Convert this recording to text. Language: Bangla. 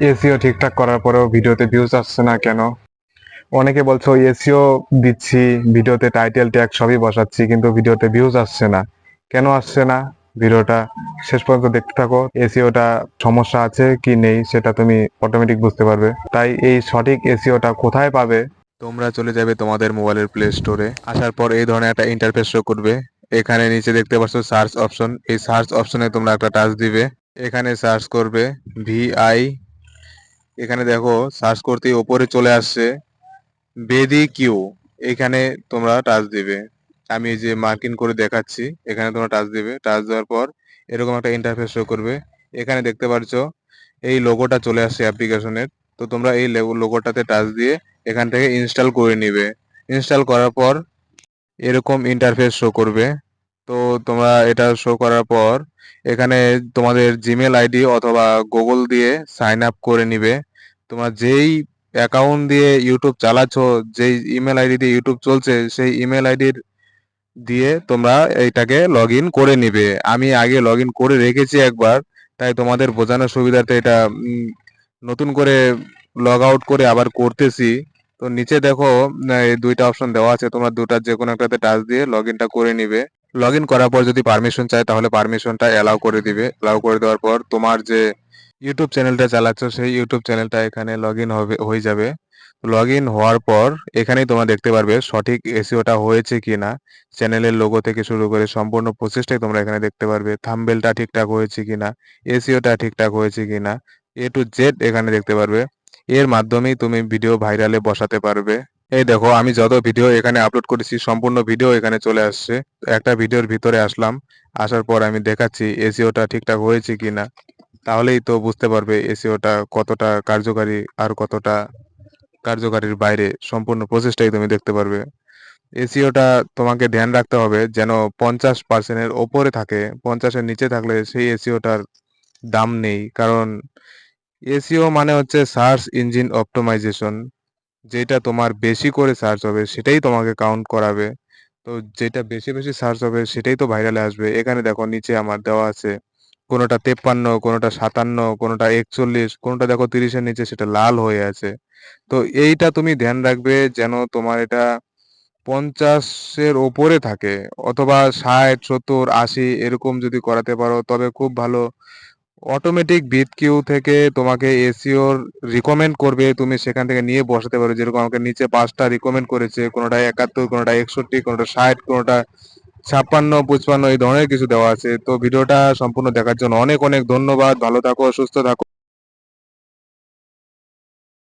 এসিও ঠিকঠাক করার পরেও ভিডিওতে ভিউজ আসছে না কেন? অনেকে বলছো এসিও দিচ্ছি, ভিডিওতে টাইটেল ট্যাগ সবই বসাচ্ছি, কিন্তু ভিডিওতে ভিউজ আসছে না। কেন আসছে না? ভিডিওটা শেষ পর্যন্ত দেখতে থাকো। এসিওটা সমস্যা আছে কি নেই সেটা তুমি অটোমেটিক বুঝতে পারবে। তাই এই সঠিক এসিওটা কোথায় পাবে? তোমরা চলে যাবে তোমাদের মোবাইলের প্লে স্টোরে। আসার পর এই ধরনের একটা ইন্টারফেস শো করবে। এখানে নিচে দেখতে পাচ্ছ সার্চ অপশন, এই সার্চ অপশনে তোমরা একটা টাচ দিবে। এখানে সার্চ করবে ভিআই। এখানে দেখো সার্চ করতেই ওপরে চলে আসছে বেদি কিউ। এখানে তোমরা টাচ দিবে। আমি এই যে মার্কিং করে দেখাচ্ছি, এখানে তোমরা টাচ দিবে। টাচ দেওয়ার পর এরকম একটা ইন্টারফেস শো করবে। এখানে দেখতে পাচ্ছ এই লোগোটা চলে আসছে অ্যাপ্লিকেশনের। তো তোমরা এই লোগোটাতে টাচ দিয়ে এখান থেকে ইনস্টল করে নিবে। ইনস্টল করার পর এরকম ইন্টারফেস শো করবে। তো তোমরা এটা শো করার পর এখানে তোমাদের জিমেল আইডি অথবা গুগল দিয়ে সাইন আপ করে নিবে। তোমার যেই অ্যাকাউন্ট দিয়ে ইউটিউব চালাচ্ছ, যেই ইমেল আইডি দিয়ে ইউটিউব চলছে, সেই ইমেল আইডির দিয়ে তোমরা এইটাকে লগ ইন করে নিবে। আমি আগে লগ ইন করে রেখেছি একবার, তাই তোমাদের বোঝানোর সুবিধার্থে এটা নতুন করে লগ আউট করে আবার করতেছি। তো নিচে দেখো এই দুইটা অপশন দেওয়া আছে, তোমরা দুটার যে কোনো একটাতে টাচ দিয়ে লগ ইনটা করে নিবে। লগ ইন করার পর যদি পারমিশন চায় তাহলে পারমিশনটা অ্যালাউ করে দিবে। অ্যালাউ করে দেওয়ার পর তোমার যে ইউটিউব চ্যানেলটা চালাচ্ছ সেই ইউটিউব চ্যানেলটা এখানে লগ ইন হয়ে যাবে। লগ ইন হওয়ার পর এখানেই তোমরা দেখতে পারবে সঠিক এসইওটা হয়েছে কিনা। চ্যানেলের লোগো থেকে শুরু করে সম্পূর্ণ প্রসেসটাই তোমরা এখানে দেখতে পারবে। থাম্বনেলটা ঠিকঠাক হয়েছে কিনা, এসইওটা ঠিকঠাক হয়েছে কিনা, এ টু জেড এখানে দেখতে পারবে। এর মাধ্যমেই তুমি ভিডিও ভাইরালে বসাতে পারবে। এই দেখো আমি যত ভিডিও এখানে আপলোড করেছি সম্পূর্ণ ভিডিও এখানে চলে আসছে। একটা ভিডিওর ভিতরে আসলাম, আসার পর আমি দেখাচ্ছি এসইওটা ঠিকঠাক হয়েছে কিনা। তাহলেই তো বুঝতে পারবে এসইওটা কতটা কার্যকারী আর কতটা কার্যকারীর বাইরে। সম্পূর্ণ প্রসেসটাই তুমি দেখতে পারবে। এসইওটা তোমাকে ধ্যান রাখতে হবে যেন 50% এর ওপরে থাকে। 50-এর নিচে থাকলে সেই এসইওটার দাম নেই। কারণ এসইও মানে হচ্ছে সার্চ ইঞ্জিন অপটিমাইজেশন। যেটা তোমার বেশি করে সার্চ হবে সেটাই তোমাকে কাউন্ট করাবে। তো যেটা বেশি বেশি সার্চ হবে সেটাই তো ভাইরালে আসবে। এখানে দেখো নিচে আমার দেওয়া আছে কোনোটা 53, কোনোটা 57, কোনোটা 41, কোনোটা দেখো 30-এর নিচে সেটা লাল হয়ে আছে। তো এইটা তুমি ধ্যান রাখবে যেন তোমার এটা 50-এর ওপরে থাকে, অথবা 60, 70, 80 এরকম যদি করাতে পারো তবে খুব ভালো। অটোমেটিক বিট কিউ থেকে তোমাকে এসইওর রিকমেন্ড করবে, তুমি সেখান থেকে নিয়ে বসাতে পারো। যেরকম আমাকে নিচে 5টা রিকমেন্ড করেছে, কোনোটা 71, কোনোটা 61, কোনোটা 60, কোনোটা 56, 55 এই ধরনের কিছু দেওয়া আছে। তো ভিডিওটা সম্পূর্ণ দেখার জন্য অনেক অনেক ধন্যবাদ। ভালো থাকো, সুস্থ থাকো।